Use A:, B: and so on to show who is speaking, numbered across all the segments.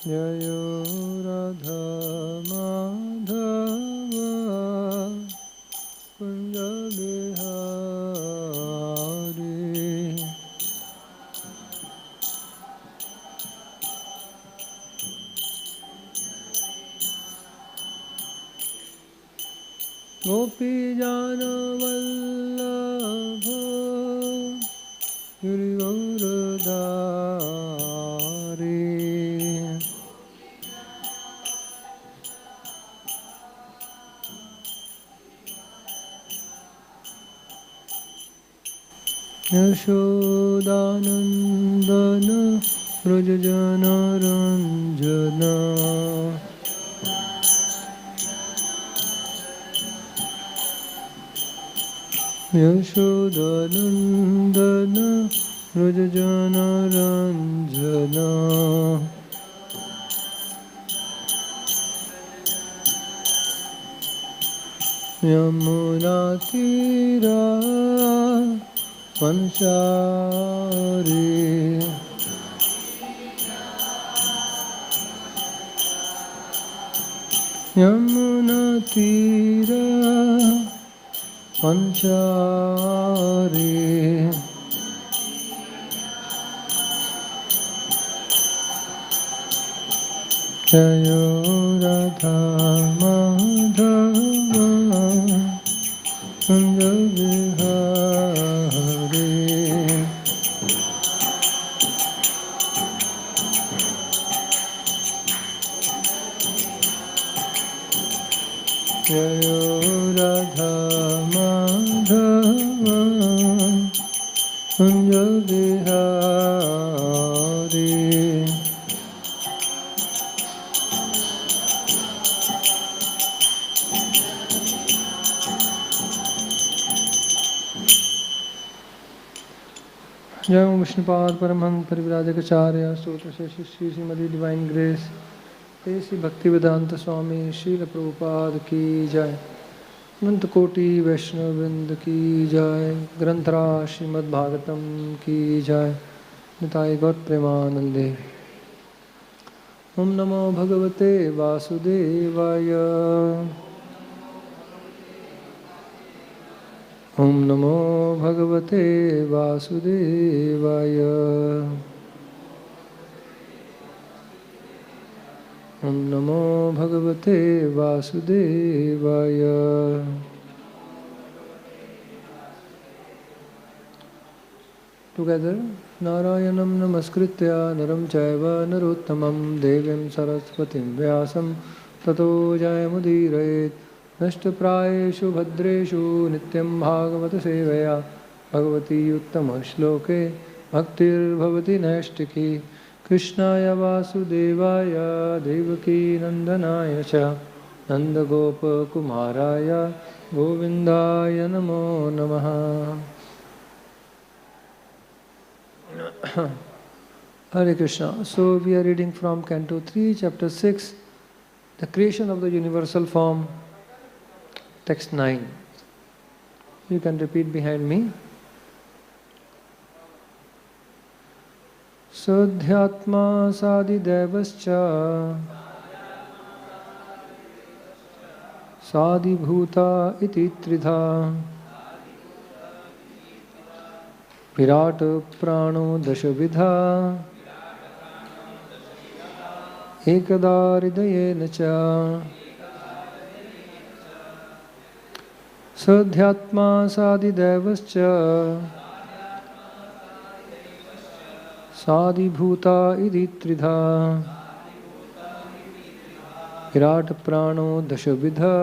A: जयो राधा माधवा कुंज बिहारी गोपी जन वल्लभ गिरिगौरधारी यशोदानंदन व्रज जन रंजन यशोदानंदन व्रज जन रंजन यमुना तीरा पंचारी यमुना तीरा पंचारी जयो राधा माधवा कुंज बिहारी जयो राधा माधवा कुंज बिहारी जय विष्णुपाद परमहंस परिव्राजकाचार्य सूत्र से श्री श्रीमती डिवाइन ग्रेस श्री भक्ति वेदांत स्वामी श्रील प्रभुपाद की जय। अनंत कोटि वैष्णव वृंद की जय। ग्रंथराज श्रीमद् भागवतम की जय। निताय गौर प्रेमानंदे। ओम नमो भगवते वासुदेवाय। ओम नमो भगवते वासुदेवाय। ओम नमो भगवते वासुदेवाय। टुगेदर नारायणं नमस्कृत्य नरं चैव नरोत्तमं देवीं सरस्वतीं व्यासं ततो जयमुदीरयेत्। नष्टप्रायेषु भद्रेषु नित्यं भागवत सेवया भगवती उत्तमश्लोके भक्तिर्भवति नैष्टिकी। कृष्णाय वासुदेवाय देवकी नंदनाय च नन्दगोपकुमाराय गोविन्दाय नमो नमः। Hare Krishna. So we are reading from Canto 3, Chapter 6, the creation of the universal form, text 9. You can repeat behind me. Sodhyatma sadidevascha sadibhuta iti tridha virat prano dashavidha ekada hridayena cha. Sodhyatma sadidevascha sadibhuta iti tridha virat prano dashavidha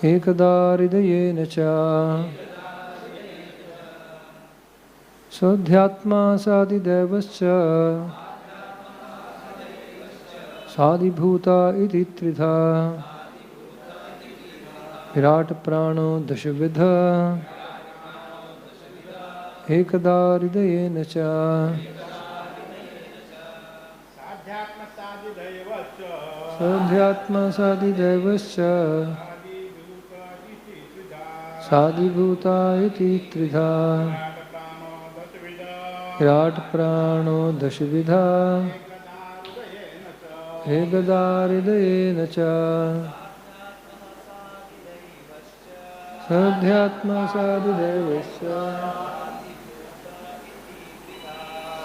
A: ekada hridayena cha. Sodhyatma sadidevascha sadibhuta iti tridha virat prano dashavidha ekada hridayena cha. Sodhyatma sadidevascha sadibhuta iti tridha Virat प्राणो दशविधा एकदा हृदयेन च साध्यात्मा साधिदेवस्य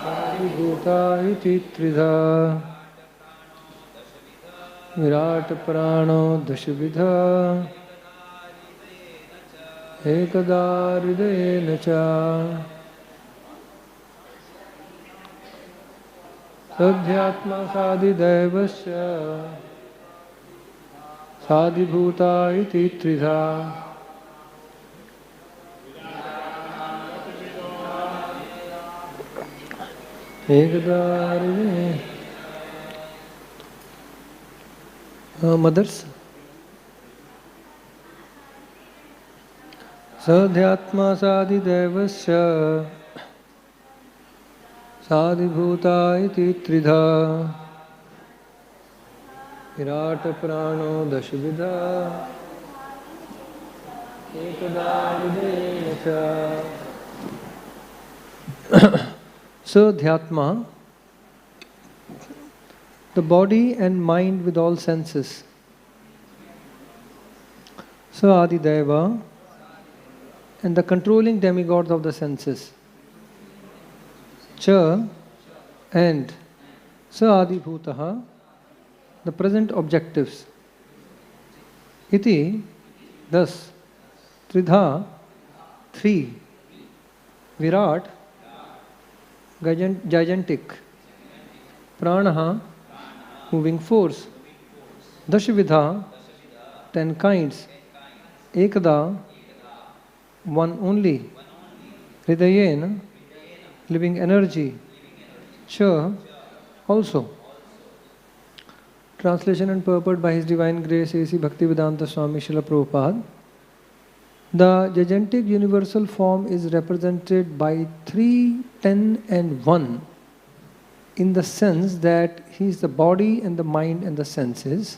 A: साधिभूता इति त्रिधा विराट प्राणो दशविधा एकदा हृदयेन च साध्यात्मा साधिदैवस्य साधिभूता इति त्रिधा एकदा mothers. Sadhyatma sadhidevasya sadhibhuta iti tridha virata prano dashvidha ekada hridayena. Sadhyatma, the body and mind with all senses. Sa Adideva, and the controlling demigods of the senses. Cha, and Sa Adibhutaha, the present objectives. Iti, thus, Tridha, three, Virat, gigantic, Pranaha, moving force, Dashavidha, 10 kinds, Ekada, one only, Hridayena, living energy, Cha, also. Translation and purport by His Divine Grace A.C. Bhaktivedanta Swami Srila Prabhupada. The gigantic universal form is represented by 3, 10 and 1 in the sense that He is the body and the mind and the senses.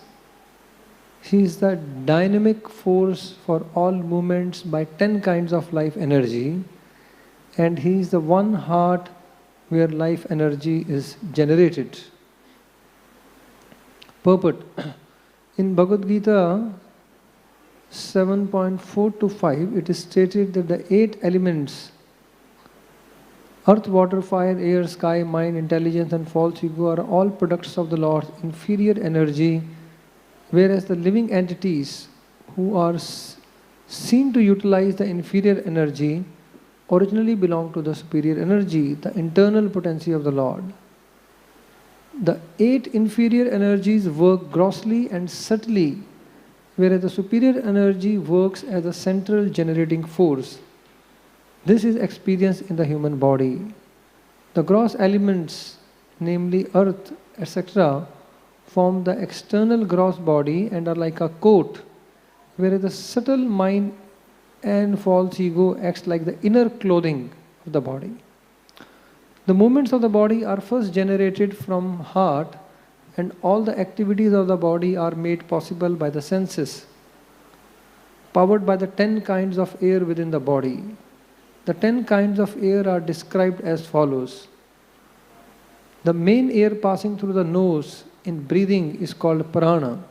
A: He is the dynamic force for all movements by 10 kinds of life energy, and He is the one heart where life energy is generated. Purport. In Bhagavad Gita 7.4 to 5, it is stated that the 8 elements, earth, water, fire, air, sky, mind, intelligence and false ego, are all products of the Lord's inferior energy, whereas the living entities who are seen to utilize the inferior energy originally belong to the superior energy, the internal potency of the Lord. The 8 inferior energies work grossly and subtly, whereas the superior energy works as a central generating force. This is experienced in the human body. The gross elements, namely earth, etc., form the external gross body and are like a coat, whereas the subtle mind and false ego acts like the inner clothing of the body. The movements of the body are first generated from heart, and all the activities of the body are made possible by the senses, powered by the 10 kinds of air within the body. The 10 kinds of air are described as follows. The main air passing through the nose in breathing is called prana.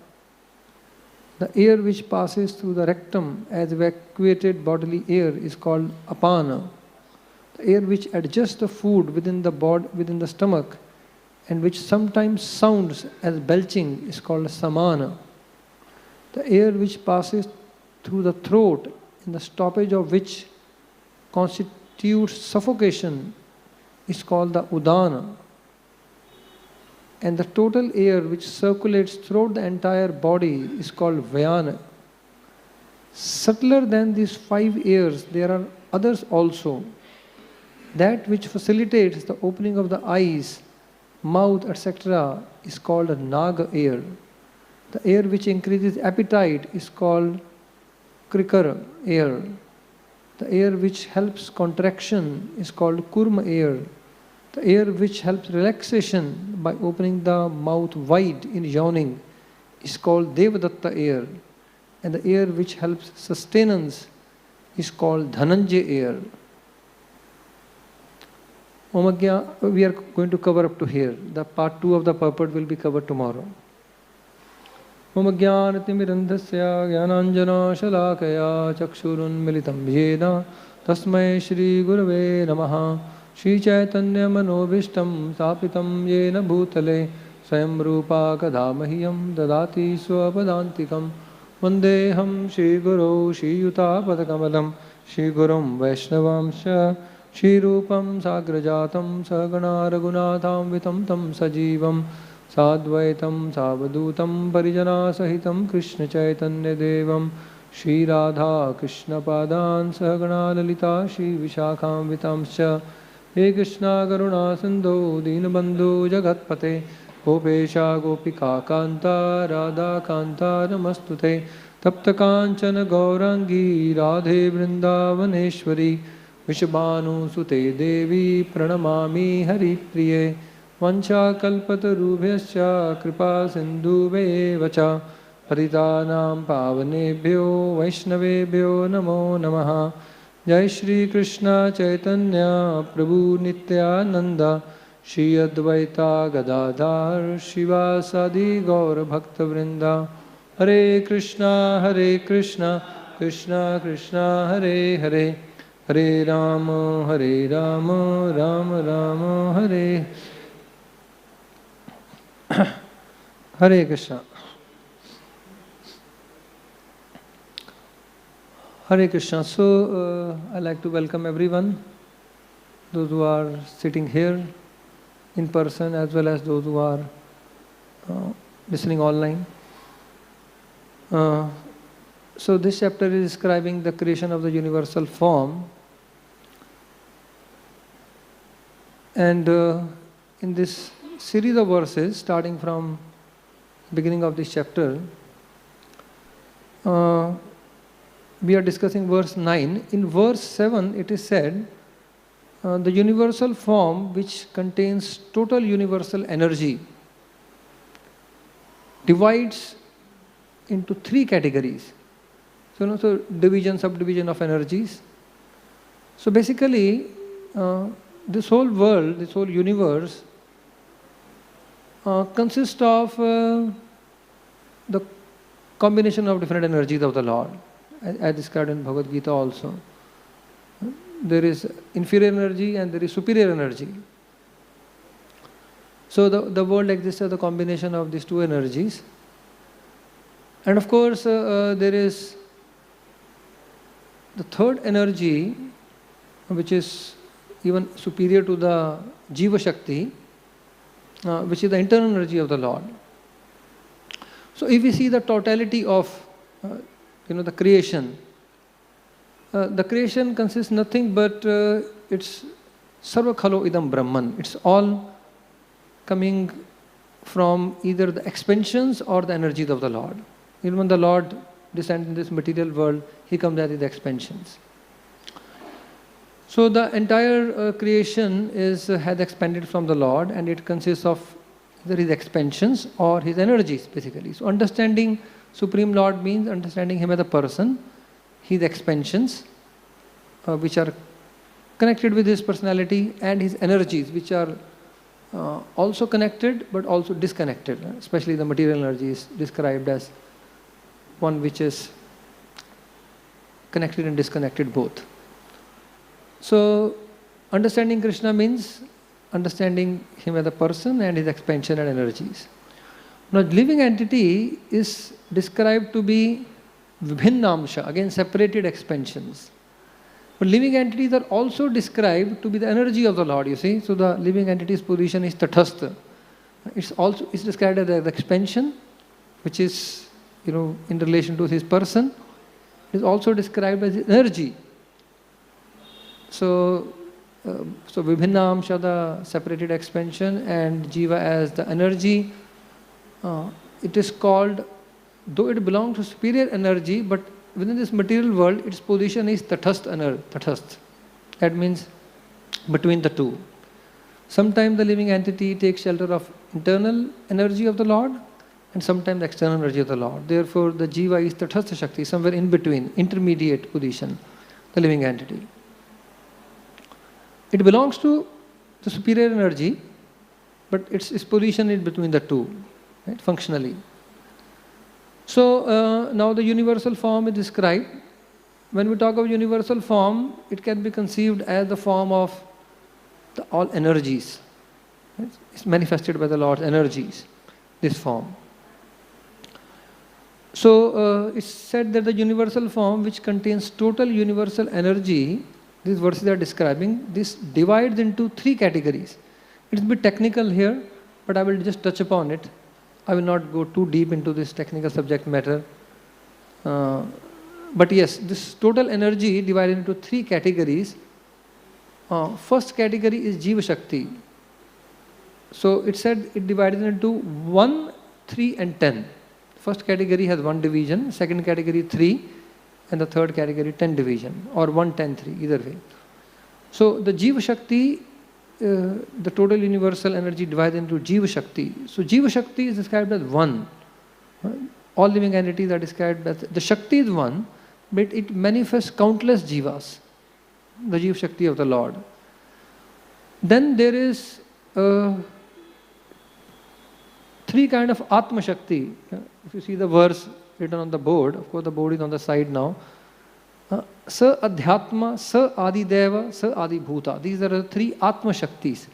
A: The air which passes through the rectum as evacuated bodily air is called apana. The air which adjusts the food within the stomach and which sometimes sounds as belching is called samana. The air which passes through the throat, in the stoppage of which constitutes suffocation, is called the udana. And the total air which circulates throughout the entire body is called vyana. Subtler than these 5 airs, there are others also. That which facilitates the opening of the eyes, mouth, etc. is called a naga air. The air which increases appetite is called krikara air. The air which helps contraction is called kurma air. The air which helps relaxation by opening the mouth wide in yawning is called devadatta air. And the air which helps sustenance is called dhananjay air. we are going to cover up to here. The part 2 of the purport will be covered tomorrow. Om Jnanatimirandhasya Jnananjana Shalakaya Chakshurunmilitam Yena Tasmai Shri Gurave Namaha Shri Chaitanya Manobishtam Sapitam Yena Bhutale Swayam Rupa Kadamahyam Dadati Swapadantikam Vandeham Shri Guru Shri Yuta Padakamalam Shri Gurum Vaishnavamsha Shri Rupam Sagrajatam Sagana Raghunatham Vitam Tam Sajivam Sadvaitam Savadutam Parijana Sahitam Krishna Chaitanya Devam Shri Radha Krishna Padan Sagana Lalita Shri Vishakham Vitamscha He Krishna Karuna Sindhu Dinabandhu Jagatpate Gopesha Gopika Kanta Radha Kanta Namastute Tapta Kanchana Gaurangi Radhe Vrindavaneshwari Vishabhanu Sute Devi Pranamami Hari Priye Vancha Kalpatarubhyascha Kripa Sindhuve Vacha Paritanam Pavanebhyo Vaishnavebhyo Namo Namaha Jai Shri Krishna Chaitanya Prabhu Nityananda Shri Advaita Gadadhar Shivasadi Gaur Bhakta Vrinda Hare Krishna Krishna Krishna Hare Hare Hare Rama Rama Rama Hare Hare Krishna. Hare Krishna. So, I'd like to welcome everyone, those who are sitting here in person as well as those who are listening online. So, this chapter is describing the creation of the universal form. And in this series of verses, starting from beginning of this chapter, we are discussing verse 9. In verse 7, it is said, the universal form which contains total universal energy divides into 3 categories. So, division, subdivision of energies. So basically, this whole world, this whole universe consists of the combination of different energies of the Lord, as described in Bhagavad Gita also. There is inferior energy and there is superior energy. So the world exists as a combination of these 2 energies. And of course, there is the third energy, which is even superior to the Jiva Shakti, which is the internal energy of the Lord. So if we see the totality of the creation, the creation consists nothing but it's sarva khalo idam brahman. It's all coming from either the expansions or the energies of the Lord. Even when the Lord descends in this material world, He comes as the expansions. So the entire creation has expanded from the Lord, and it consists of either His expansions or His energies, basically. So understanding Supreme Lord means understanding Him as a person, His expansions, which are connected with His personality, and His energies, which are also connected but also disconnected. Especially the material energy is described as one which is connected and disconnected both. So, understanding Krishna means understanding Him as a person and His expansion and energies. Now, living entity is described to be vibhinnamsha, again separated expansions. But living entities are also described to be the energy of the Lord, you see. So, the living entity's position is tathastha. It's described as the expansion, which is, in relation to His person. It is also described as energy. So Vibhinnamsha, the separated expansion, and Jiva as the energy. It is called, though it belongs to superior energy, but within this material world, its position is tathastha. That means between the two. Sometimes the living entity takes shelter of internal energy of the Lord, and sometimes the external energy of the Lord. Therefore, the Jiva is tathastha Shakti, somewhere in between, intermediate position, the living entity. It belongs to the superior energy, but its position is between the two, right, functionally. So now the universal form is described. When we talk of universal form, it can be conceived as the form of all energies. It's manifested by the Lord's energies, this form. So it's said that the universal form, which contains total universal energy, these verses are describing, this divides into three categories. It's a bit technical here, but I will just touch upon it. I will not go too deep into this technical subject matter. But yes, this total energy divided into three categories. First category is Jiva Shakti. So it said it divided into 1, 3 and 10. First category has 1 division, second category 3, and the third category 10 division, or 1, 10, 3, either way. So the Jiva Shakti, the total universal energy divided into Jiva Shakti. So Jiva Shakti is described as 1. All living entities are described as, the Shakti is 1, but it manifests countless Jivas, the Jiva Shakti of the Lord. Then there is 3 kind of Atma Shakti. If you see the verse written on the board, of course the board is on the side now. Sa Adhyatma, Sa Adideva, Sa Adibhuta. These are the 3 Atma Shaktis.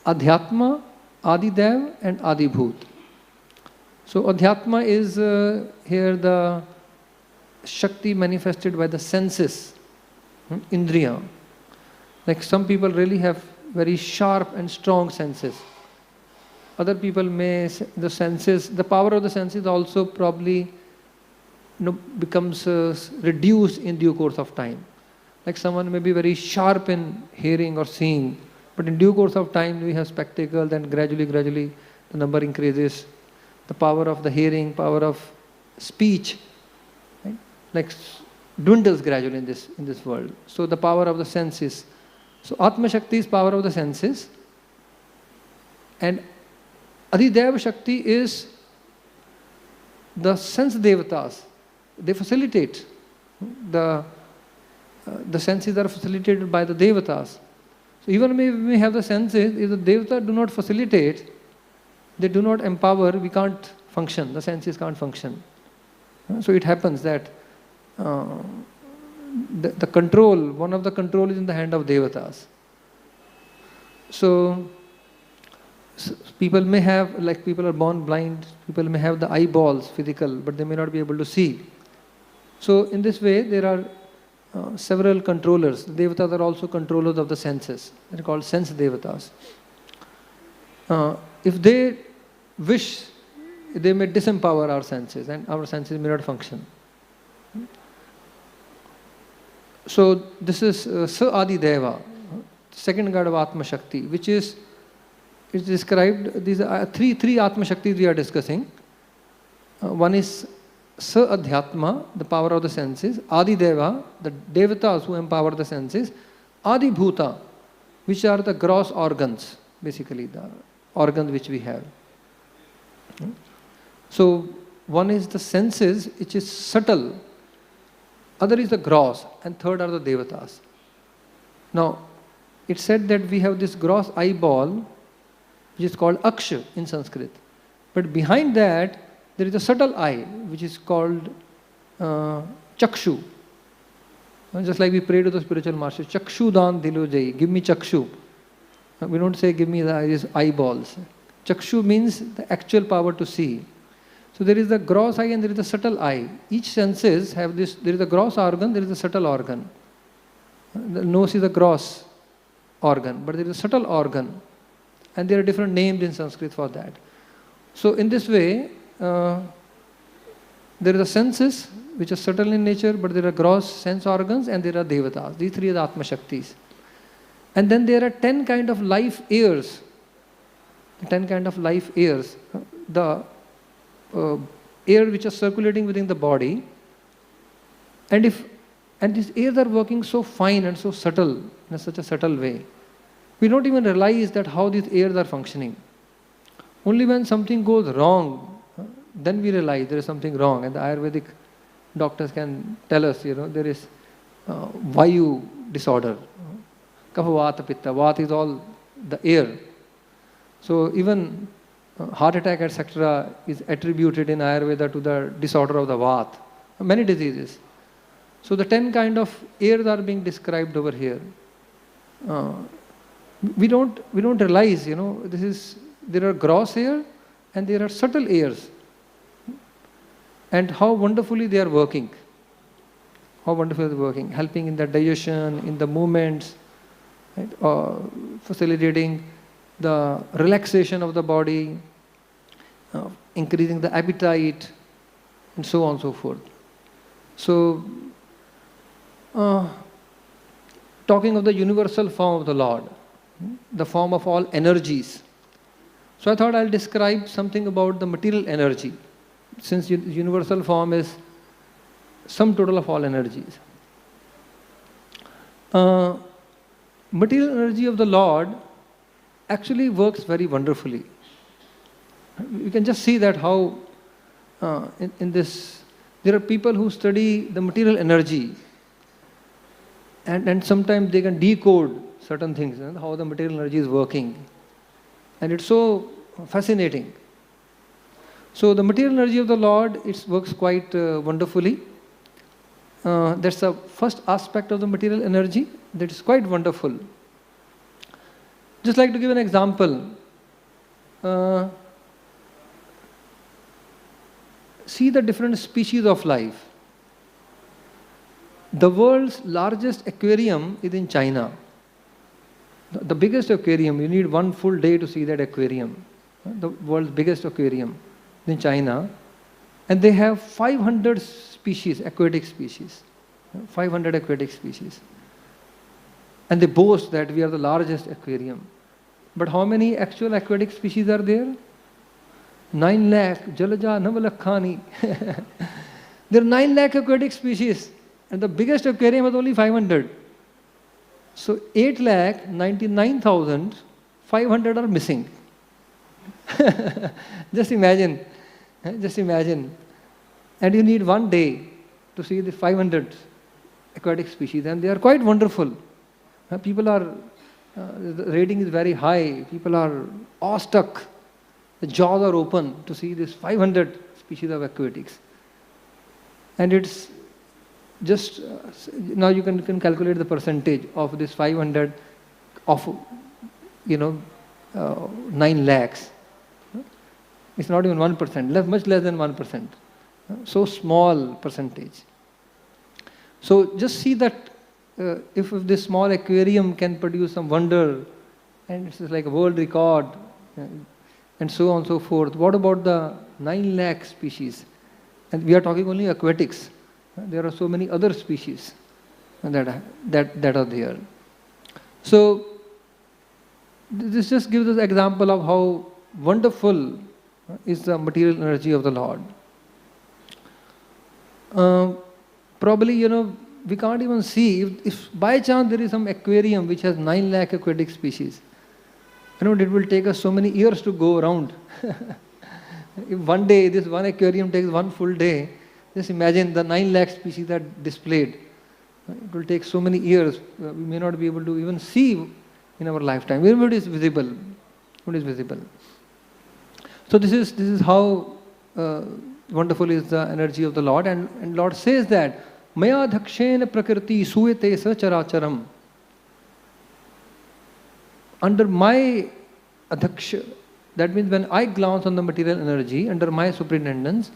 A: Adhyatma, Adidev and Adibhut. So Adhyatma is here the Shakti manifested by the senses, Indriya. Like some people really have very sharp and strong senses. Other people may, the senses, the power of the senses also probably becomes reduced in due course of time. Like someone may be very sharp in hearing or seeing, but in due course of time we have spectacles, and gradually the number increases. The power of the hearing, power of speech, right, like dwindles gradually in this world. So the power of the senses. So Atma Shakti is power of the senses, and Adideva Shakti is the sense devatas. They facilitate. The senses are facilitated by the devatas. So even if we have the senses, if the devatas do not facilitate, they do not empower, we can't function, the senses can't function. So it happens that the control, one of the control is in the hand of devatas. So people may have, like people are born blind, people may have the eyeballs physical, but they may not be able to see. So in this way there are several controllers. The devatas are also controllers of the senses. They are called sense devatas. If they wish, they may disempower our senses, and our senses may not function. So this is Sa Adi Deva, second god of Atma Shakti, which is described. These are three Atma Shaktis we are discussing. One is Sa Adhyatma, the power of the senses; Adi Deva, the devatas who empower the senses; Adi Bhuta, which are the gross organs, basically the organs which we have. So one is the senses, which is subtle, other is the gross, and third are the devatas. Now it said that we have this gross eyeball, which is called Aksha in Sanskrit, but behind that there is a subtle eye, which is called Chakshu. Just like we pray to the spiritual master, Chakshu Dan Dilo Jai, give me Chakshu. We don't say give me the eyeballs. Chakshu means the actual power to see. So there is the gross eye and there is the subtle eye. Each senses have this, there is a gross organ, there is a subtle organ. The nose is a gross organ, but there is a subtle organ. And there are different names in Sanskrit for that. So in this way, there are the senses which are subtle in nature, but there are gross sense organs and there are devatas. These three are the Atma Shaktis. And then there are 10 kind of life airs. 10 kind of life airs. The air which are circulating within the body. And these airs are working so fine and so subtle, in such a subtle way. We don't even realize that how these airs are functioning. Only when something goes wrong, then we realize there is something wrong, and the Ayurvedic doctors can tell us, there is Vayu disorder. Kapha, Vata, Pitta. Vata is all the air. So even heart attack, etc., is attributed in Ayurveda to the disorder of the Vata. Many diseases. So the 10 kind of airs are being described over here. We don't realize, there are gross air and there are subtle airs. And how wonderfully they are working. How wonderfully they are working, helping in the digestion, in the movements, right? Facilitating the relaxation of the body, increasing the appetite, and so on and so forth. So, talking of the universal form of the Lord, the form of all energies. So I thought I'll describe something about the material energy, since universal form is sum total of all energies. Material energy of the Lord actually works very wonderfully. You can just see that how in this, there are people who study the material energy, and sometimes they can decode certain things, how the material energy is working. And it's so fascinating. So the material energy of the Lord, it works quite wonderfully. That's the first aspect of the material energy that is quite wonderful. Just like to give an example. See the different species of life. The world's largest aquarium is in China. The biggest aquarium, you need one full day to see that aquarium. The world's biggest aquarium in China. And they have 500 species, aquatic species. 500 aquatic species. And they boast that we are the largest aquarium. But how many actual aquatic species are there? 9 lakh, Jalaja, Navalakhani. There are 9 lakh aquatic species. And the biggest aquarium has only 500. So 8,99,500 are missing. Just imagine. Just imagine. And you need one day to see the 500 aquatic species. And they are quite wonderful. People are, the rating is very high. People are awestruck. The jaws are open to see this 500 species of aquatics. And it's just, now you can calculate the percentage of this 500 of, 9 lakhs. It's not even 1%, much less than 1%. So small percentage. So just see that if this small aquarium can produce some wonder, and it's like a world record, and so on and so forth. What about the 9 lakh species? And we are talking only aquatics. There are so many other species that are there. So this just gives us an example of how wonderful is the material energy of the Lord. Probably, we can't even see, if by chance there is some aquarium which has 9 lakh aquatic species, it will take us so many years to go around. If one day, this one aquarium takes one full day, just imagine the 9 lakh species that are displayed. It will take so many years. We may not be able to even see in our lifetime. Even it is visible. It is visible. So this is how wonderful is the energy of the Lord. And Lord says that, Maya dhakshena prakriti suyate sacharacharam. Under my adhaksha, that means when I glance on the material energy, under my superintendence,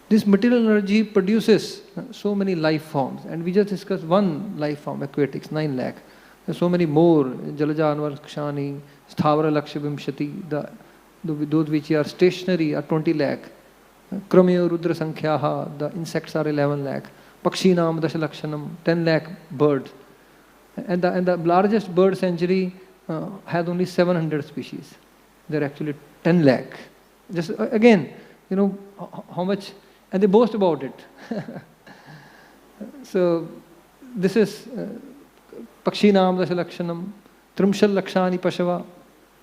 A: this material energy produces so many life forms. And we just discussed one life form, aquatics, 9 lakh. There are so many more, Jalaja, Anvarkshani, Sthavara Lakshavimshati, those which are stationary are 20 lakh. Kramayo Rudra Sankhyaha, the insects are 11 lakh. Pakshinam Dashalakshanam, 10 lakh birds. And the largest bird sanctuary has only 700 species. There are actually 10 lakh. Just again, how much, and they boast about it. So this is Pakshinam Dashalakshanam, Trimshal Lakshani Pashava,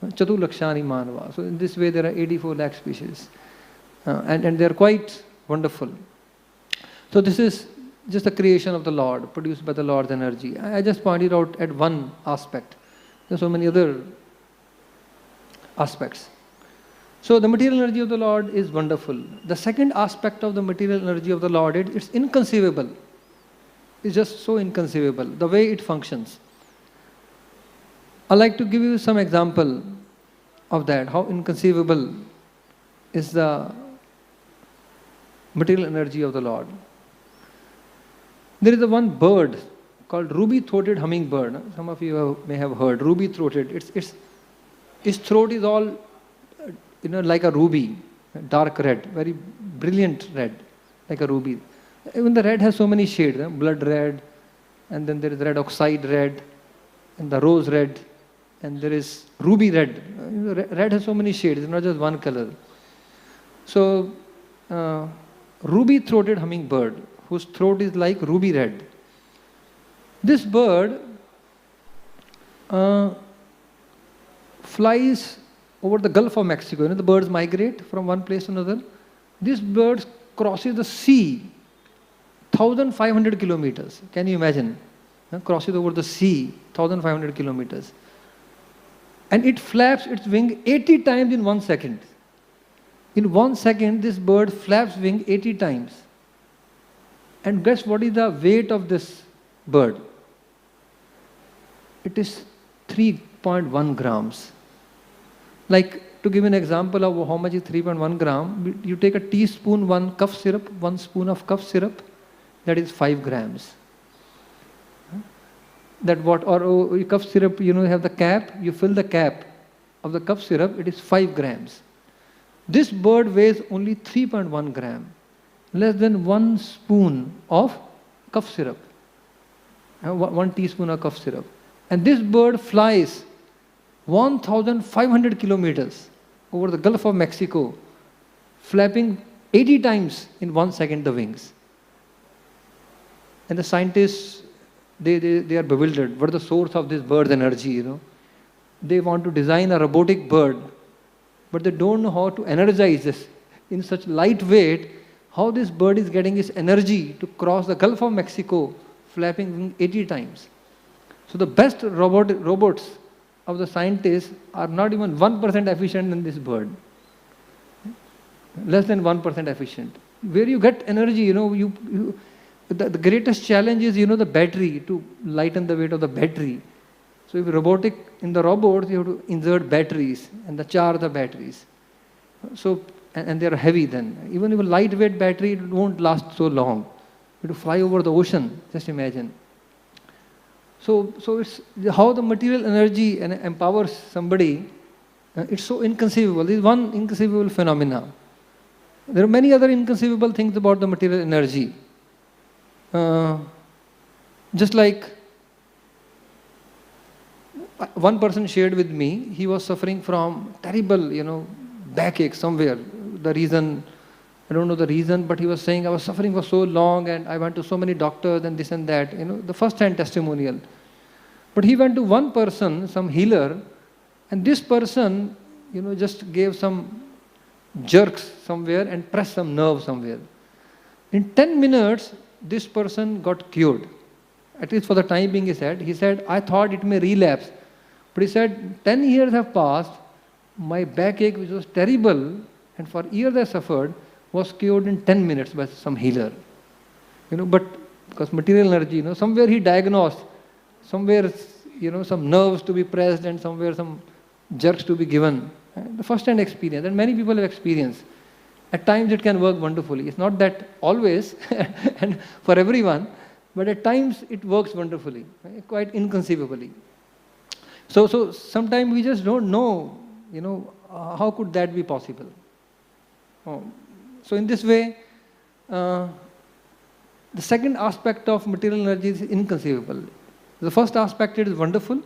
A: Chatu Lakshani Manava. So in this way there are 84 lakh species. And they are quite wonderful. So this is just the creation of the Lord, produced by the Lord's energy. I just pointed out at one aspect. There are so many other aspects. So the material energy of the Lord is wonderful. The second aspect of the material energy of the Lord, it's inconceivable. It's just so inconceivable, the way it functions. I'd like to give you some example of that, how inconceivable is the material energy of the Lord. There is a one bird called ruby-throated hummingbird. Some of you may have heard, ruby-throated. Its throat is all, like a ruby, dark red, very brilliant red, like a ruby. Even the red has so many shades, blood red, and then there is red oxide red, and the rose red, and there is ruby red. Red has so many shades, it's not just one color. So, ruby-throated hummingbird, whose throat is like ruby red. This bird flies over the Gulf of Mexico. The birds migrate from one place to another. This bird crosses the sea, 1,500 kilometers. Can you imagine? Crosses over the sea, 1,500 kilometers. And it flaps its wing 80 times in 1 second. In 1 second, this bird flaps wing 80 times. And guess what is the weight of this bird? It is 3.1 grams. Like, to give an example of how much is 3.1 gram, you take a teaspoon, 1 cough syrup, 1 spoon of cough syrup, that is 5 grams. Or cough syrup, you have the cap, you fill the cap of the cough syrup, it is 5 grams. This bird weighs only 3.1 gram, less than 1 spoon of cough syrup, 1 teaspoon of cough syrup. And this bird flies 1,500 kilometers over the Gulf of Mexico, flapping 80 times in 1 second the wings. And the scientists, they are bewildered. What is the source of this bird's energy, They want to design a robotic bird, but they don't know how to energize this in such lightweight, how this bird is getting its energy to cross the Gulf of Mexico, flapping 80 times. So the best robots of the scientists are not even 1% efficient in this bird. Less than 1% efficient. Where you get energy, the greatest challenge is, the battery, to lighten the weight of the battery. So if in the robots, you have to insert batteries and charge the batteries. So, and they are heavy then. Even if a lightweight battery, it won't last so long. You have to fly over the ocean, just imagine. So it's how the material energy empowers somebody. It's so inconceivable. This is one inconceivable phenomena. There are many other inconceivable things about the material energy. Just like one person shared with me, he was suffering from terrible, backache somewhere. The reason, I don't know the reason, but he was saying, I was suffering for so long and I went to so many doctors and this and that, the first-hand testimonial. But he went to one person, some healer, and this person, just gave some jerks somewhere and pressed some nerve somewhere. In 10 minutes, this person got cured. At least for the time being, he said, I thought it may relapse. But he said, 10 years have passed, my backache, which was terrible, and for years I suffered, was cured in 10 minutes by some healer. But because material energy, somewhere he diagnosed, somewhere, some nerves to be pressed and somewhere some jerks to be given. The first-hand experience, and many people have experienced. At times it can work wonderfully. It's not that always and for everyone, but at times it works wonderfully, quite inconceivably. So sometimes we just don't know, how could that be possible? So in this way, the second aspect of material energy is inconceivable. The first aspect, it is wonderful,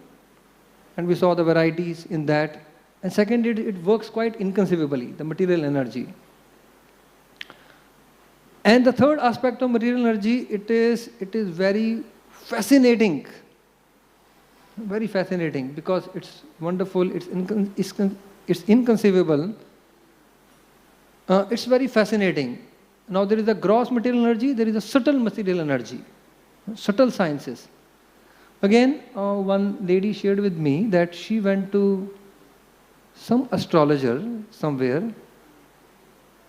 A: and we saw the varieties in that. And second, it works quite inconceivably, the material energy. And the third aspect of material energy, it is very fascinating. Very fascinating, because it's wonderful, it's inconceivable. It's very fascinating. Now there is a gross material energy, there is a subtle material energy, subtle sciences. Again, one lady shared with me that she went to some astrologer somewhere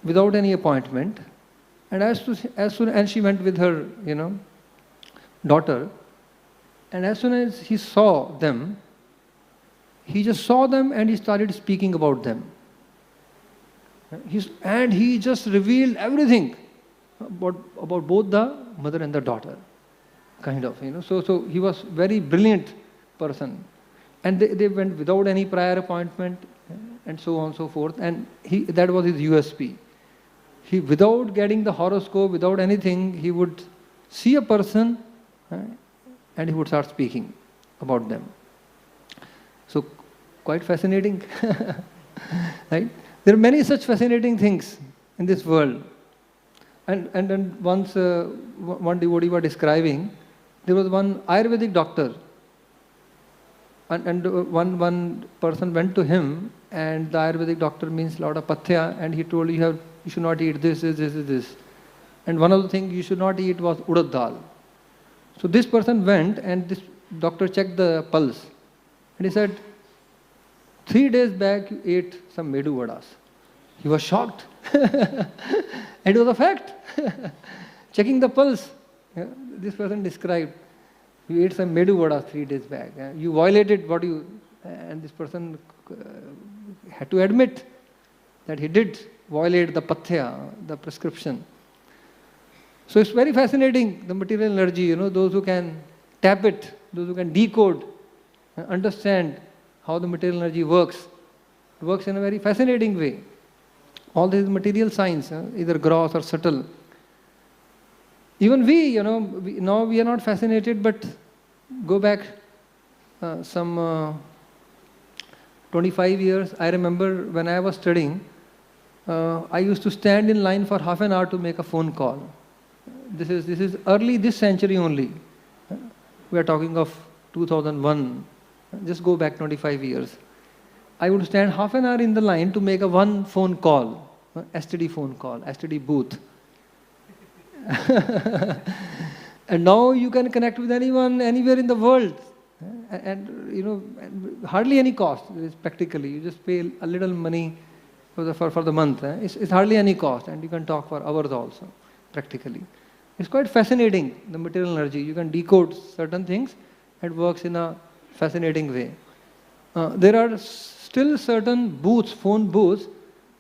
A: without any appointment, and as soon as she went with her, daughter, and as soon as he saw them, he just saw them and he started speaking about them. And he just revealed everything about both the mother and the daughter, kind of, So he was very brilliant person. And they went without any prior appointment and so on and so forth. And that was his USP. He, without getting the horoscope, without anything, he would see a person and he would start speaking about them. So quite fascinating, right? There are many such fascinating things in this world. And then once one devotee was describing, there was one Ayurvedic doctor, and one person went to him, and the Ayurvedic doctor means lot of pathya, and he told you should not eat this. And one of the things you should not eat was urad dal. So this person went, and this doctor checked the pulse, and he said, 3 days back you ate some medu vadas. He was shocked. And it was a fact. Checking the pulse. This person described, you ate some medu vadas 3 days back. You violated and this person had to admit that he did violate the pathya, the prescription. So it's very fascinating, the material energy, those who can tap it, those who can decode, understand how the material energy works. It works in a very fascinating way. All this material science, either gross or subtle. Even we, now we are not fascinated, but go back some 25 years. I remember when I was studying, I used to stand in line for half an hour to make a phone call. This is early this century only. We are talking of 2001. Just go back 25 years. I would stand half an hour in the line to make one phone call, STD phone call, STD booth. And now you can connect with anyone, anywhere in the world. And hardly any cost, practically. You just pay a little money for the month. It's hardly any cost, and you can talk for hours also, practically. It's quite fascinating, the material energy. You can decode certain things, and it works in a fascinating way. There are still certain booths, phone booths,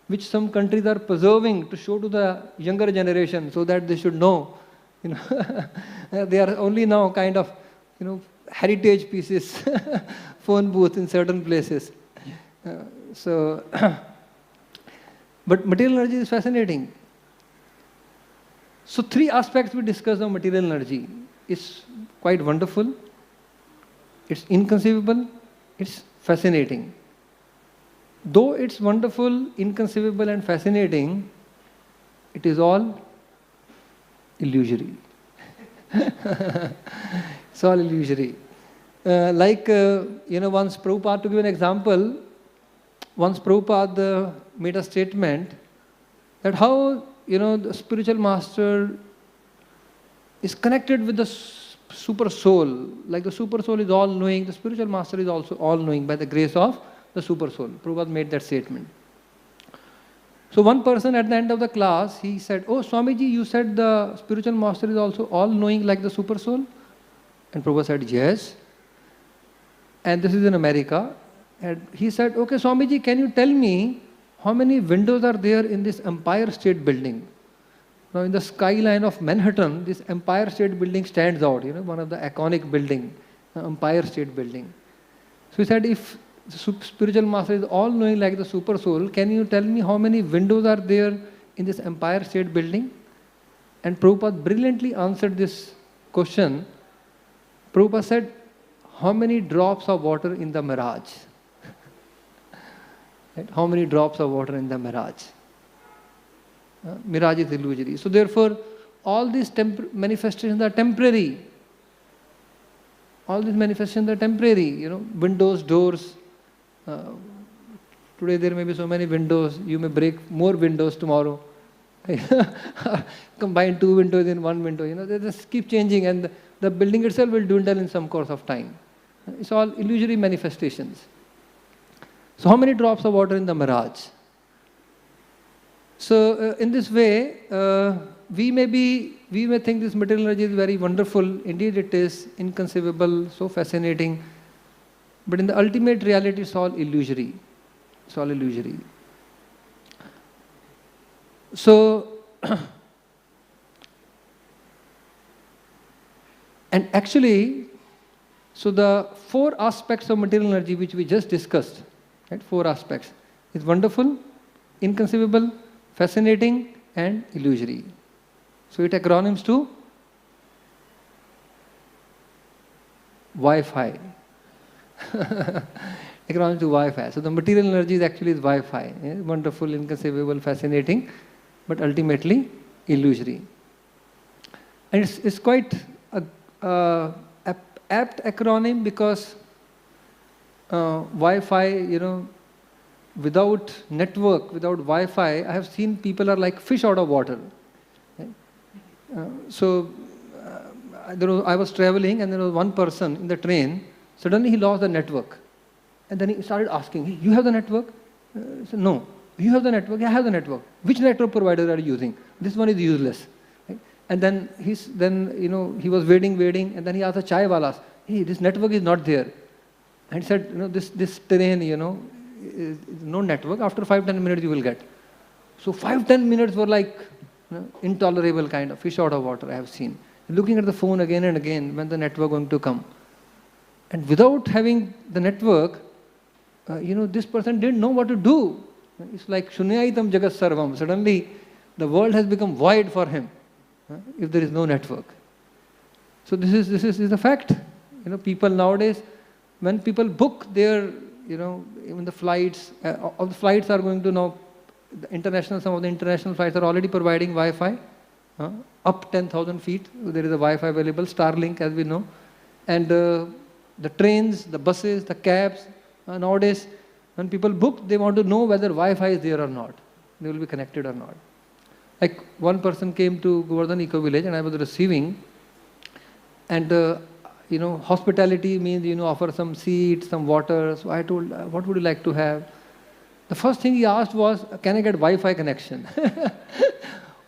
A: which some countries are preserving to show to the younger generation so that they should know. They are only now kind of, heritage pieces, phone booth in certain places. But material energy is fascinating. So 3 aspects we discussed of material energy. It's quite wonderful, it's inconceivable, it's fascinating. Though it's wonderful, inconceivable and fascinating, it is all illusory. It's all illusory. Once Prabhupada, to give an example, once Prabhupada made a statement that how, the spiritual master is connected with the super soul. Like the super soul is all knowing, the spiritual master is also all knowing by the grace of the super soul. Prabhupada made that statement. So one person at the end of the class, he said, "Oh, Swamiji, you said the spiritual master is also all knowing like the super soul?" And Prabhupada said, "Yes." And this is in America. And he said, "Okay, Swamiji, can you tell me how many windows are there in this Empire State Building?" Now in the skyline of Manhattan, this Empire State Building stands out, one of the iconic building, Empire State Building. So he said, if the spiritual master is all knowing like the super soul, can you tell me how many windows are there in this Empire State Building? And Prabhupada brilliantly answered this question. Prabhupada said, how many drops of water in the mirage? Right? How many drops of water in the mirage? Mirage is illusory. So therefore, all these manifestations are temporary. All these manifestations are temporary. Windows, doors. Today there may be so many windows. You may break more windows tomorrow. combine two windows in one window. They just keep changing, and the building itself will dwindle in some course of time. It's all illusory manifestations. So how many drops of water in the mirage? So in this way, we may think this material energy is very wonderful. Indeed it is inconceivable, so fascinating. But in the ultimate reality, it's all illusory. It's all illusory. So, and actually, so the four aspects of material energy which we just discussed, right? Four aspects. It's wonderful, inconceivable, fascinating, and illusory. So it acronyms to Wi-Fi. Acronyms to Wi-Fi. So the material energy is actually Wi-Fi. Wonderful, inconceivable, fascinating, but ultimately illusory. And it's quite a apt acronym because Wi-Fi, without network, without Wi-Fi, I have seen people are like fish out of water. I was traveling and there was one person in the train, suddenly he lost the network. And then he started asking, hey, you have the network? I said, no. You have the network? Yeah, I have the network. Which network provider are you using? This one is useless. Right? And then he was waiting, and then he asked the chai walas, hey, this network is not there. And he said, this terrain, is no network. After 5-10 minutes you will get. So 5-10 minutes were like intolerable kind of fish out of water I have seen. Looking at the phone again and again, when the network going to come. And without having the network, this person didn't know what to do. It's like Shunyaitam Jagat Sarvam. Suddenly, the world has become void for him if there is no network. So this is a fact. People nowadays, when people book their, even the flights, all the flights are going to now, some of the international flights are already providing Wi-Fi. Up 10,000 feet, there is a Wi-Fi available, Starlink as we know. And the trains, the buses, the cabs, nowadays, when people book, they want to know whether Wi-Fi is there or not. They will be connected or not. Like one person came to Govardhan Eco Village and I was receiving. And, hospitality means, offer some seats, some water. So I told, what would you like to have? The first thing he asked was, can I get Wi-Fi connection?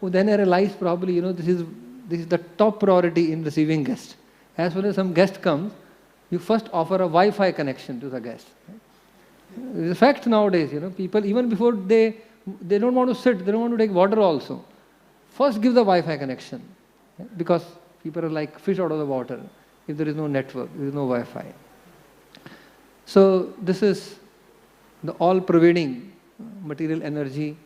A: Well, then I realized probably, this is the top priority in receiving guests. As soon as some guest comes, you first offer a Wi-Fi connection to the guest. It's a fact nowadays, people, even before they don't want to sit, they don't want to take water also. First give the Wi-Fi connection. Because people are like fish out of the water. If there is no network, there is no Wi-Fi. So this is the all-pervading material energy,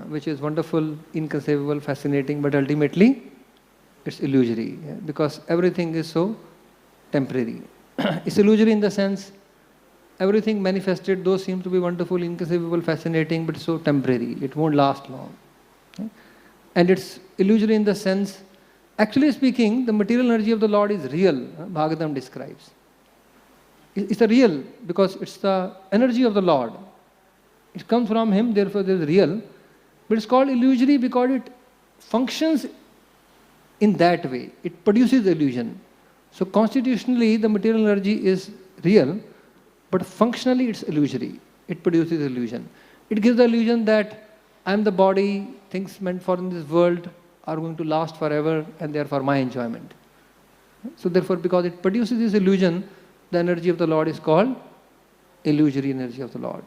A: which is wonderful, inconceivable, fascinating, but ultimately it's illusory. Because everything is so temporary. It's illusory in the sense, everything manifested, those seem to be wonderful, inconceivable, fascinating, but so temporary. It won't last long. And it's illusory in the sense, actually speaking, the material energy of the Lord is real, Bhagavatam describes. It's a real, because it's the energy of the Lord. It comes from Him, therefore it is real. But it's called illusory because it functions in that way. It produces illusion. So constitutionally, the material energy is real, but functionally it's illusory. It produces illusion. It gives the illusion that I am the body, things meant for in this world are going to last forever and they are for my enjoyment. So therefore, because it produces this illusion, the energy of the Lord is called illusory energy of the Lord.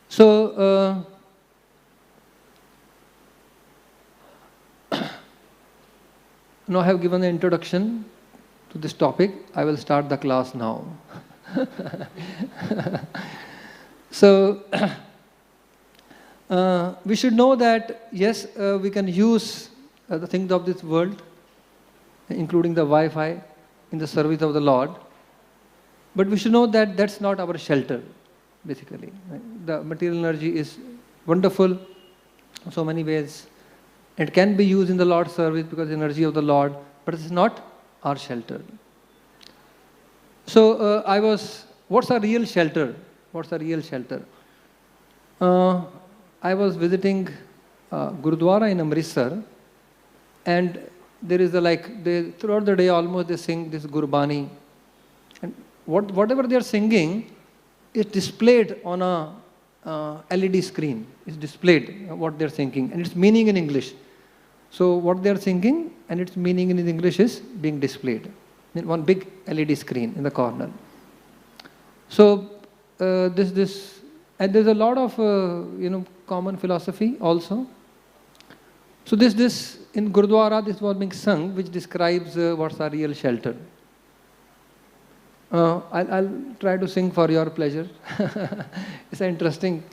A: So, now I have given the introduction to this topic. I will start the class now. So, we should know that, yes, we can use the things of this world, including the Wi-Fi, in the service of the Lord. But we should know that that's not our shelter, basically. The material energy is wonderful in so many ways. It can be used in the Lord's service because the energy of the Lord, but it's not our shelter. So what's our real shelter? What's our real shelter? I was visiting Gurudwara in Amritsar, and there is throughout the day almost they sing this Gurbani, and whatever they are singing is displayed on a LED screen. It's displayed what they are singing and its meaning in English. So what they are singing and its meaning in English is being displayed in one big LED screen in the corner. So this and there's a lot of common philosophy also. So this in Gurudwara this was being sung, which describes what's our real shelter. I'll try to sing for your pleasure. It's an interesting.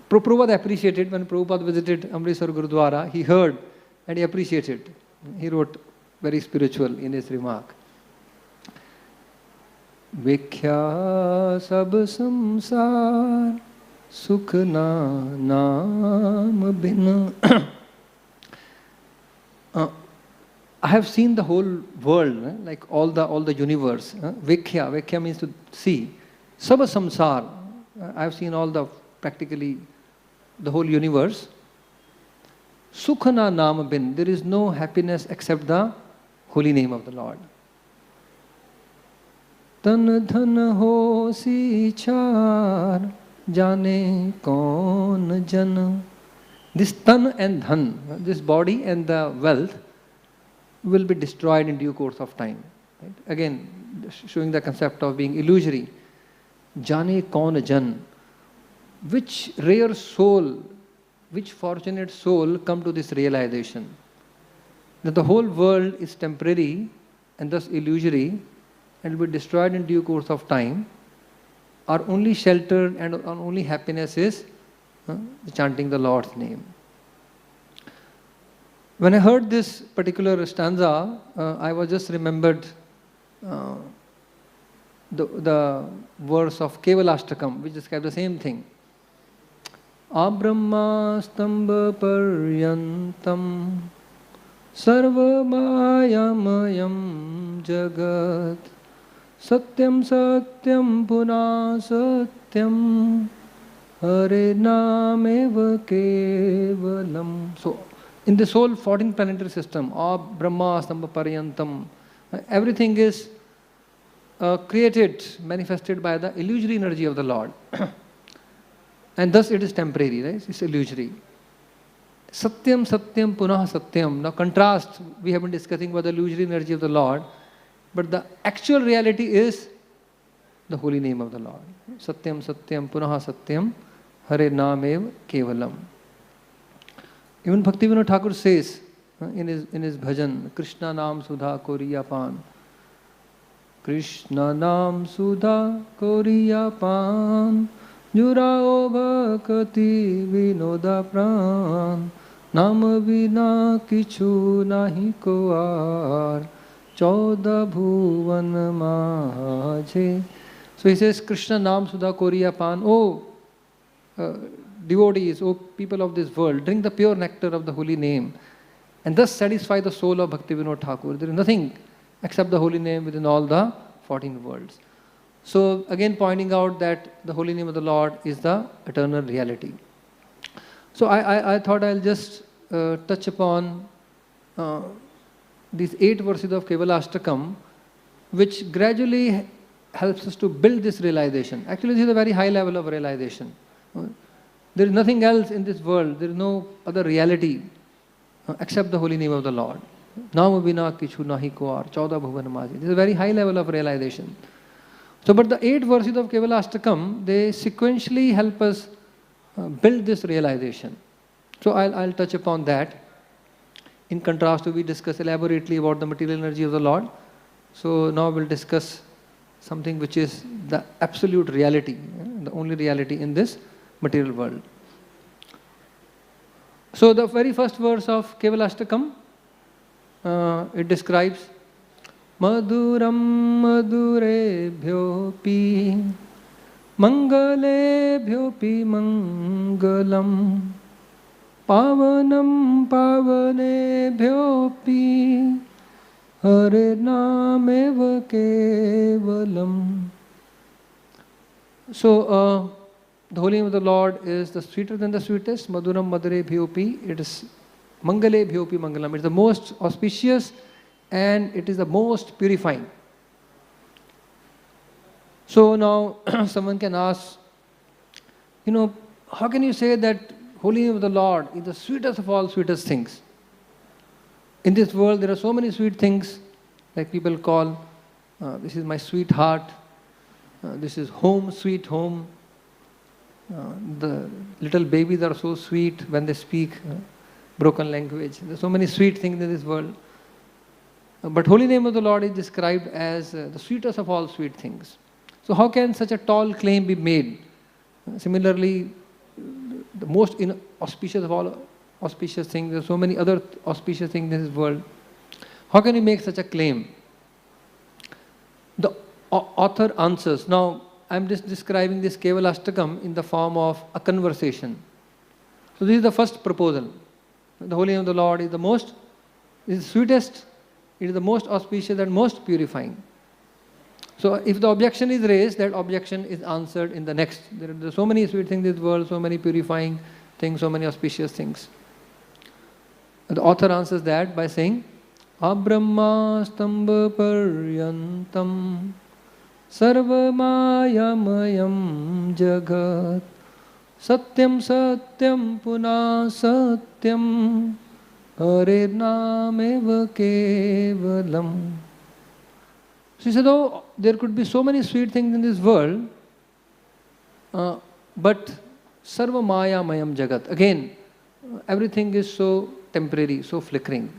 A: Prabhupada appreciated when Prabhupada visited Amritsar Gurudwara. He heard and he appreciated. He wrote very spiritual in his remark. Vikhya sab samsar sukh na naam bin. I have seen the whole world, like all the universe. Vikhya means to see. Sab samsar, I have seen practically the whole universe. Sukh na naam bin, there is no happiness except the holy name of the Lord. Tan dhan ho si char, jane kaun jan. This tan and dhan, this body and the wealth, will be destroyed in due course of time. Right? Again, showing the concept of being illusory. Jane kaun jan. Which rare soul, which fortunate soul come to this realization that the whole world is temporary and thus illusory and will be destroyed in due course of time. Our only shelter and our only happiness is chanting the Lord's name. When I heard this particular stanza, I was just remembered the verse of Kevalashtakam, which describes the same thing. Abrahma stamba paryantam sarvamayam jagat satyam satyam puna satyam hare nameva kevalam. So, in this whole 14 planetary system, Brahma, Stamba, Paryantam, everything is created, manifested by the illusory energy of the Lord. And thus it is temporary, right? It's illusory. Satyam, Satyam, Punah, Satyam. Now contrast, we have been discussing about the illusory energy of the Lord, but the actual reality is the holy name of the Lord. Satyam, Satyam, Punah, Satyam, Hare Namev Kevalam. Even Bhaktivinoda Thakur says in his bhajan, Krishna Nam Sudha Koriya Pan. Krishna Nam Sudha Koriya Pan. Jurao Bhakati Vinoda Pran. Nam Vina Kichu Nahi Koar. Chauda Bhuvan Maje. So he says, Krishna Nam Sudha Koriya Pan. Oh, devotees, O people of this world, drink the pure nectar of the holy name and thus satisfy the soul of Bhaktivinoda Thakur. There is nothing except the holy name within all the 14 worlds. So again pointing out that the holy name of the Lord is the eternal reality. So I thought I'll just touch upon these 8 verses of Kevalashtakam, which gradually helps us to build this realization. Actually, this is a very high level of realization. There is nothing else in this world, there is no other reality except the holy name of the Lord. Nama vina kichu nahi koar, chauda bhuvan maji. This is a very high level of realization. So, but the 8 verses of Kevalashtakam, they sequentially help us build this realization. So, I'll touch upon that. In contrast to we discuss elaborately about the material energy of the Lord. So, now we'll discuss something which is the absolute reality, the only reality in this material world. So the very first verse of Kevalashtakam, it describes Maduram madurebhyopi mangalebhyopi mangalam pavanam pavanebhyopi hare nameva kevalam. So the holy name of the Lord is the sweeter than the sweetest. Madhuram Madhure Bhyopi. It is Mangale Bhyopi Mangalam. It is the most auspicious and it is the most purifying. So now someone can ask, how can you say that holy name of the Lord is the sweetest of all sweetest things? In this world there are so many sweet things, like people call, this is my sweetheart, this is home, sweet home. The little babies are so sweet when they speak broken language. There are so many sweet things in this world. But holy name of the Lord is described as the sweetest of all sweet things. So how can such a tall claim be made? Similarly, the most auspicious of all auspicious things, there are so many other auspicious things in this world. How can you make such a claim? The author answers. Now, I am just describing this Kevalastakam in the form of a conversation. So this is the first proposal. The holy name of the Lord is the sweetest, it is the most auspicious and most purifying. So if the objection is raised, that objection is answered in the next. There are so many sweet things in this world, so many purifying things, so many auspicious things. The author answers that by saying, Abrahma stamba paryantam sarvamayam jagat satyam satyam punah satyam hare nameva kevalam. So he said, oh, there could be so many sweet things in this world, but sarva maya mayam jagat. Again, everything is so temporary, so flickering.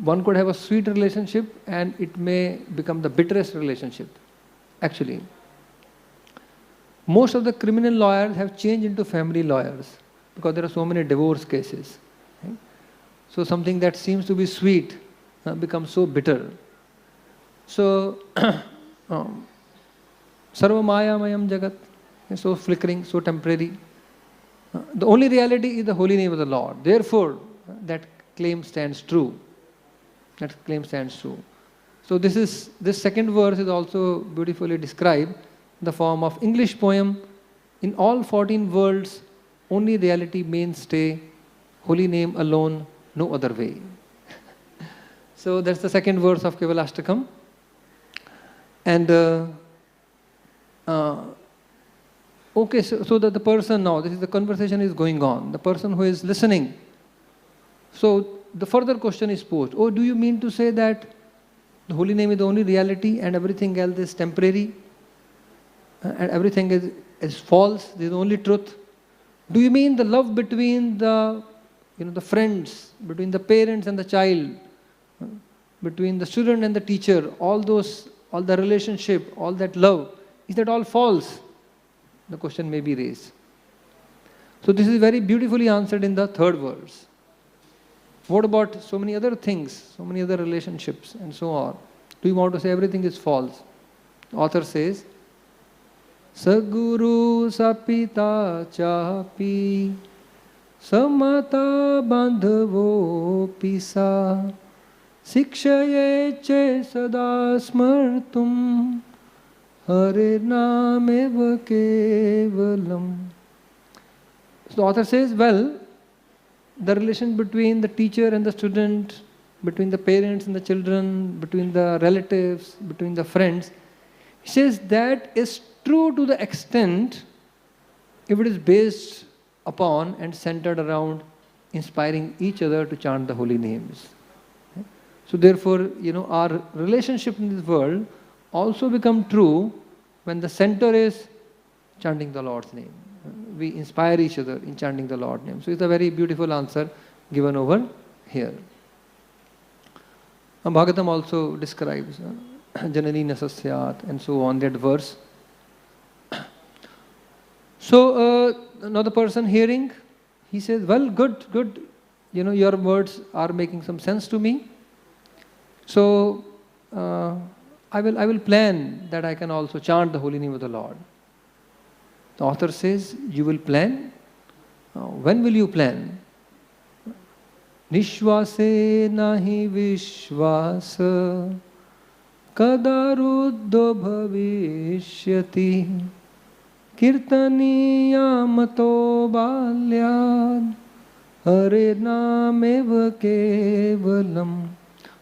A: One could have a sweet relationship and it may become the bitterest relationship. Actually, most of the criminal lawyers have changed into family lawyers because there are so many divorce cases. Right? So something that seems to be sweet becomes so bitter. So, sarva maya mayam jagat, so flickering, so temporary. The only reality is the holy name of the Lord. Therefore, that claim stands true. That claim stands true. So this second verse is also beautifully described in the form of English poem. In all 14 worlds, only reality mainstay, holy name alone, no other way. So that's the second verse of Kevalastakam. And okay, so that the person now, this is the conversation is going on, the person who is listening. So the further question is posed, oh, do you mean to say that the holy name is the only reality and everything else is temporary? And everything is false, there is only truth? Do you mean the love between the friends, between the parents and the child, between the student and the teacher, all the relationship, all that love, is that all false? The question may be raised. So this is very beautifully answered in the third verse. What about so many other things, so many other relationships and so on? Do you want to say everything is false? The author says, Saguru sapita chapi samata bandhavo pisa Sikshaye che sada smartum hare nameva kevalam. So the author says, well, the relation between the teacher and the student, between the parents and the children, between the relatives, between the friends, he says that is true to the extent if it is based upon and centered around inspiring each other to chant the holy names. So therefore, our relationship in this world also become true when the center is chanting the Lord's name. We inspire each other in chanting the Lord's name. So it's a very beautiful answer given over here. Bhagavatam also describes Janani Nasasyat and so on, that verse. So now the person hearing, he says, well, good, your words are making some sense to me. So I will plan that I can also chant the holy name of the Lord. The author says, you will plan? When will you plan? Nishvase nahi vishvasa kadaruddho bhavishyati Kirtaniyamato balyad Hare nameva kevalam.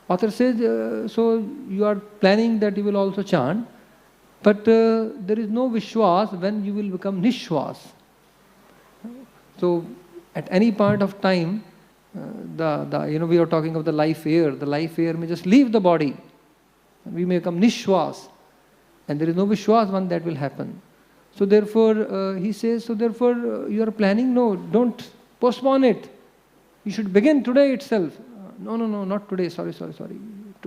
A: Author says, so you are planning that you will also chant, but there is no Vishwas when you will become Nishwas. So at any point of time, we are talking of the life air. The life air may just leave the body. We may become Nishwas. And there is no Vishwas when that will happen. So therefore, he says, so therefore you are planning, no, don't postpone it. You should begin today itself. No, not today, sorry.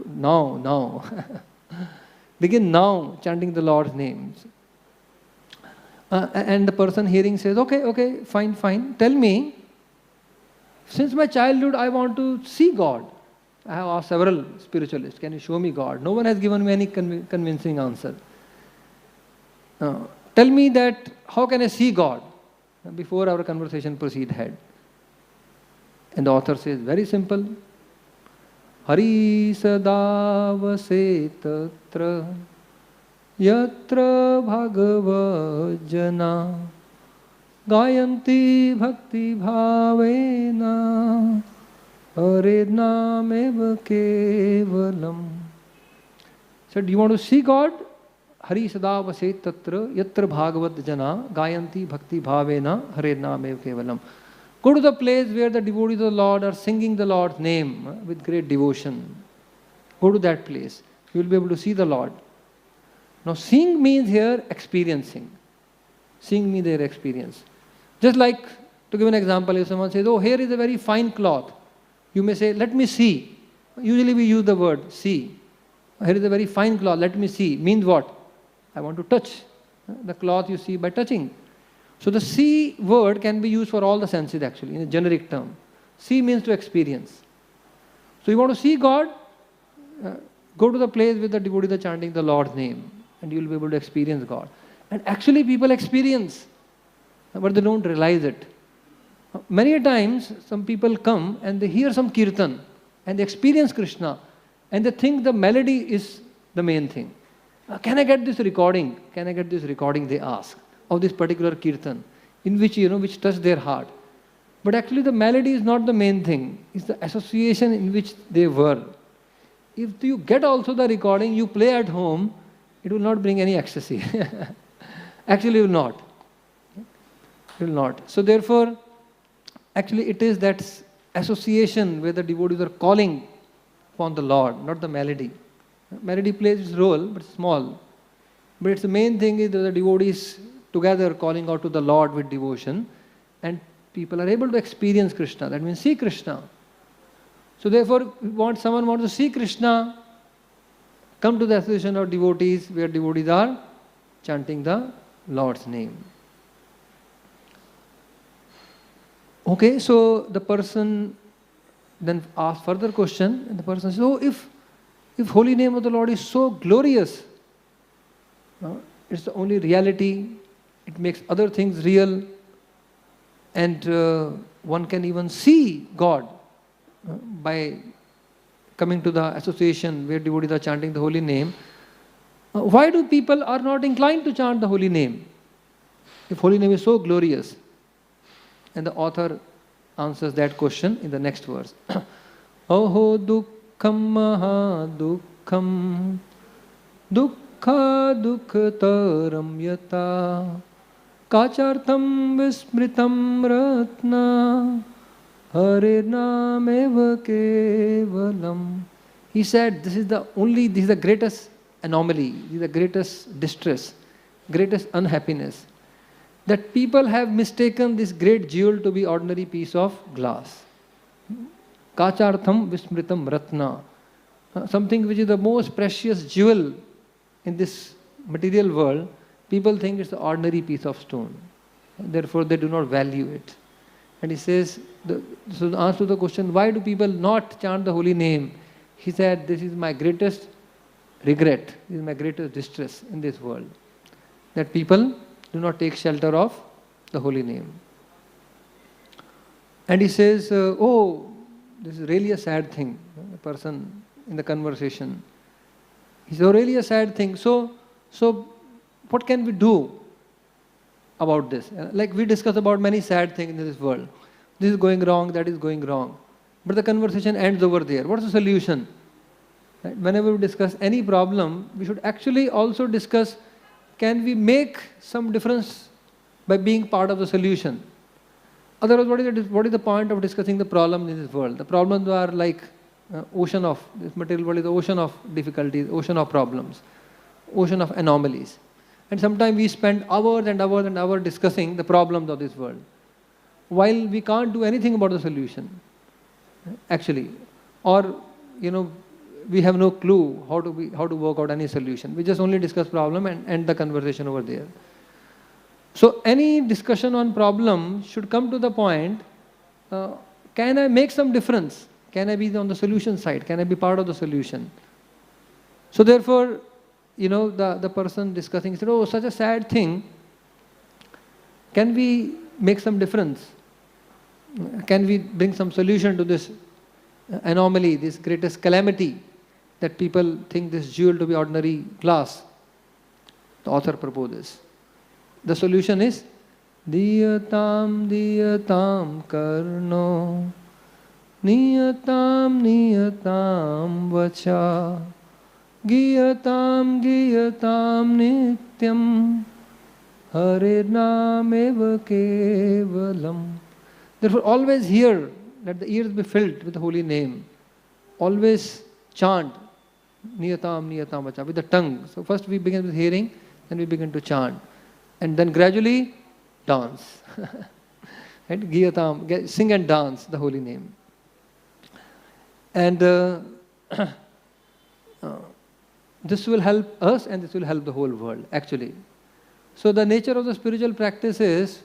A: Now. Begin now, chanting the Lord's names. And the person hearing says, okay, fine. Tell me, since my childhood I want to see God. I have asked several spiritualists, can you show me God? No one has given me any convincing answer. Tell me that, how can I see God? Before our conversation proceed ahead. And the author says, very simple. Hari sadavase tatra yatra bhagava jana gayanti bhakti bhavena hare nameva kevalam. So do you want to see God? Hari sadavase tatra yatra bhagavat jana gayanti bhakti bhavena hare nameva kevalam. Go to the place where the devotees of the Lord are singing the Lord's name with great devotion. Go to that place. You will be able to see the Lord. Now, seeing means here experiencing. Seeing means their experience. Just like, to give an example, if someone says, oh, here is a very fine cloth. You may say, let me see. Usually we use the word see. Here is a very fine cloth, let me see. Means what? I want to touch. The cloth you see by touching. So the see word can be used for all the senses actually, in a generic term. See means to experience. So you want to see God, go to the place where the devotees are chanting the Lord's name and you will be able to experience God. And actually people experience, but they don't realize it. Many times some people come and they hear some kirtan and they experience Krishna and they think the melody is the main thing. Can I get this recording? Can I get this recording, they ask, of this particular kirtan, in which, which touched their heart. But actually the melody is not the main thing. It's the association in which they were. If you get also the recording, you play at home, it will not bring any ecstasy. Actually, it will not. It will not. So therefore, actually it is that association where the devotees are calling upon the Lord, not the melody. Melody plays its role, but small. But it's the main thing is that the devotees together calling out to the Lord with devotion, and people are able to experience Krishna. That means see Krishna. So therefore, someone wants to see Krishna, come to the association of devotees where devotees are chanting the Lord's name. Okay, so the person then asks further question, and the person says, oh, if holy name of the Lord is so glorious, it's the only reality, it makes other things real, and one can even see God by coming to the association where devotees are chanting the holy name. Why do people are not inclined to chant the holy name if holy name is so glorious? And the author answers that question in the next verse. Aho dukkham maha dukkham dukkha dukkataram yata kachartham vismritam ratna hare nameva kevalam. He said, this is the greatest anomaly, this is the greatest distress, greatest unhappiness, that people have mistaken this great jewel to be ordinary piece of glass. Kachartham vismritam ratna. Something which is the most precious jewel in this material world, people think it's an ordinary piece of stone. Therefore, they do not value it. And he says, so the answer to the question, why do people not chant the holy name? He said, this is my greatest regret, this is my greatest distress in this world, that people do not take shelter of the holy name. And he says, oh, this is really a sad thing. The person in the conversation, he says, oh, really a sad thing. So what can we do? about this. Like we discuss about many sad things in this world. This is going wrong, that is going wrong. But the conversation ends over there. What's the solution? Right? Whenever we discuss any problem, we should actually also discuss, can we make some difference by being part of the solution? Otherwise, what is the point of discussing the problem in this world? The problems are like ocean of, this material world is the ocean of difficulties, ocean of problems, ocean of anomalies. And sometimes we spend hours and hours and hours discussing the problems of this world, while we can't do anything about the solution, actually. Or, we have no clue how to work out any solution. We just only discuss problem and end the conversation over there. So any discussion on problem should come to the point, can I make some difference? Can I be on the solution side? Can I be part of the solution? So therefore, the person discussing said, oh, such a sad thing. Can we make some difference? Can we bring some solution to this anomaly, this greatest calamity that people think this jewel to be ordinary glass? The author proposes. The solution is diyatam karno niyatam vacha giyatam nityam hare nameva kevalam. Therefore, always hear, let the ears be filled with the holy name. Always chant niyatam vacha with the tongue. So first we begin with hearing, then we begin to chant. And then gradually dance. Right? Giyatam, sing and dance the holy name. And this will help us and this will help the whole world, actually. So the nature of the spiritual practice is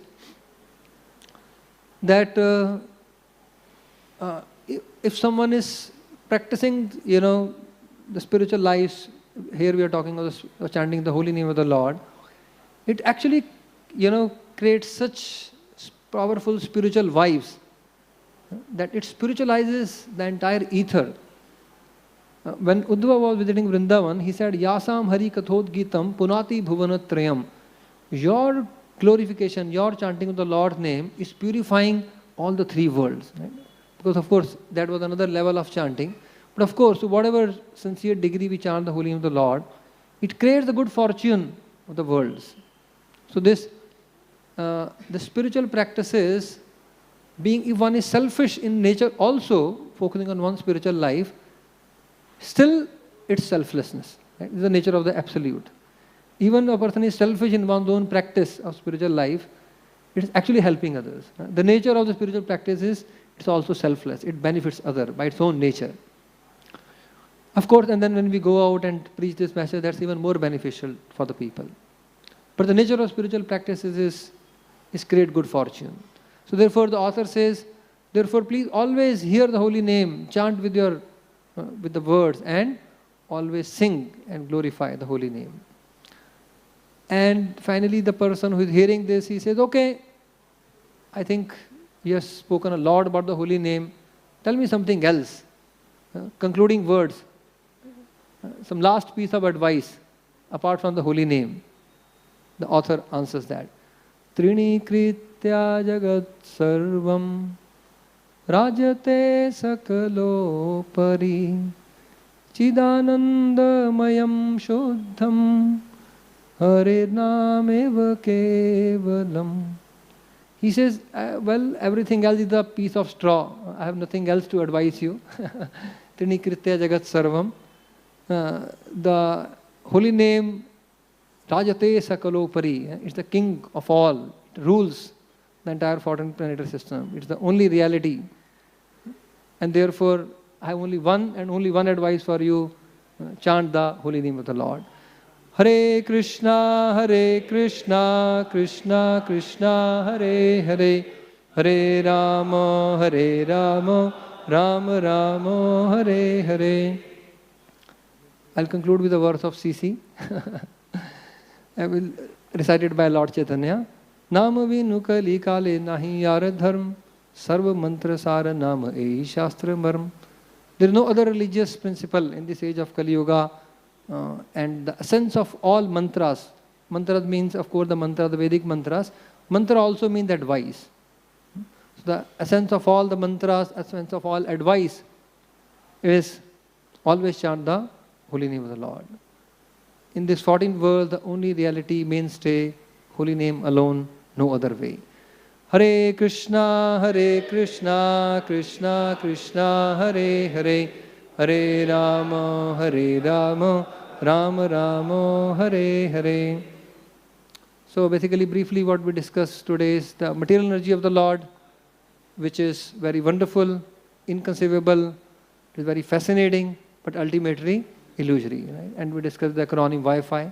A: that if someone is practicing, the spiritual lives, here we are talking of chanting the holy name of the Lord, it actually, creates such powerful spiritual vibes that it spiritualizes the entire ether. When Uddhava was visiting Vrindavan, he said, Yasam Hari Kathod Gitam Punati Bhuvanatrayam. Your glorification, your chanting of the Lord's name is purifying all the three worlds. Right? Because of course, that was another level of chanting. But of course, to whatever sincere degree we chant the holy name of the Lord, it creates the good fortune of the worlds. So this, the spiritual practices, being, if one is selfish in nature also, focusing on one's spiritual life, still it's selflessness. Right? It's the nature of the absolute. Even a person is selfish in one's own practice of spiritual life, it's actually helping others. The nature of the spiritual practice is, it's also selfless. It benefits others by its own nature. Of course, and then when we go out and preach this message, that's even more beneficial for the people. But the nature of spiritual practices is create good fortune. So therefore the author says, therefore please always hear the holy name, chant with the words, and always sing and glorify the holy name. And finally the person who is hearing this, he says, okay, I think you have spoken a lot about the holy name. Tell me something else. Concluding words. Some last piece of advice apart from the holy name. The author answers that. Trini kritya jagat sarvam rajate sakalo pari chidanandamayam shuddham hare nameva kevalam. He says, well, everything else is a piece of straw. I have nothing else to advise you. Trini kritya jagat sarvam. The holy name Rajate Sakalopari, it's the king of all. It rules the entire 14 planetary system. It's the only reality. And therefore, I have only one advice for you. Chant the holy name of the Lord. Hare Krishna, Krishna Krishna, Hare Hare, Hare Rama, Rama Rama, Hare Hare. I'll conclude with the verse of CC. I will recite it by Lord Chaitanya. Nama vinu kali kale nahi yara dharm sarva mantra sara nama ei shastra marm. There is no other religious principle in this age of Kali Yuga, and the essence of all mantras Mantra means, of course, the mantra, the Vedic mantras. Mantra also means advice. So the essence of all the mantras, essence of all advice is always chant the holy name of the Lord. In this 14th world, the only reality, mainstay, holy name alone, no other way. Hare Krishna, Krishna Krishna, Hare Hare, Hare Rama, Rama Rama, Hare Hare. So basically, briefly, what we discussed today is the material energy of the Lord, which is very wonderful, inconceivable, it is very fascinating, but ultimately illusory. Right? And we discussed the acronym Wi-Fi.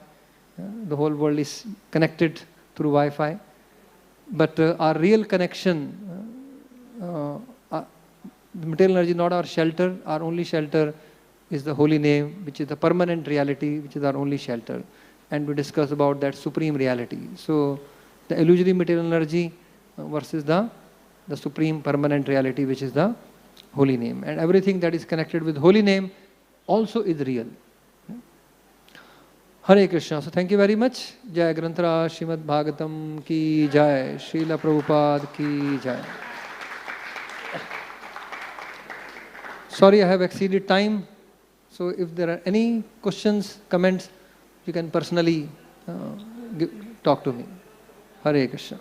A: The whole world is connected through Wi-Fi. But our real connection, the material energy, not our shelter. Our only shelter is the holy name, which is the permanent reality, which is our only shelter. And we discussed about that supreme reality. So the illusory material energy versus the supreme permanent reality, which is the holy name. And everything that is connected with holy name also is real. Hare Krishna. So thank you very much. Jai Granthara Srimad Bhagavatam ki jai. Srila Prabhupada ki jai. Sorry, I have exceeded time. So if there are any questions, comments, you can personally talk to me. Hare Krishna.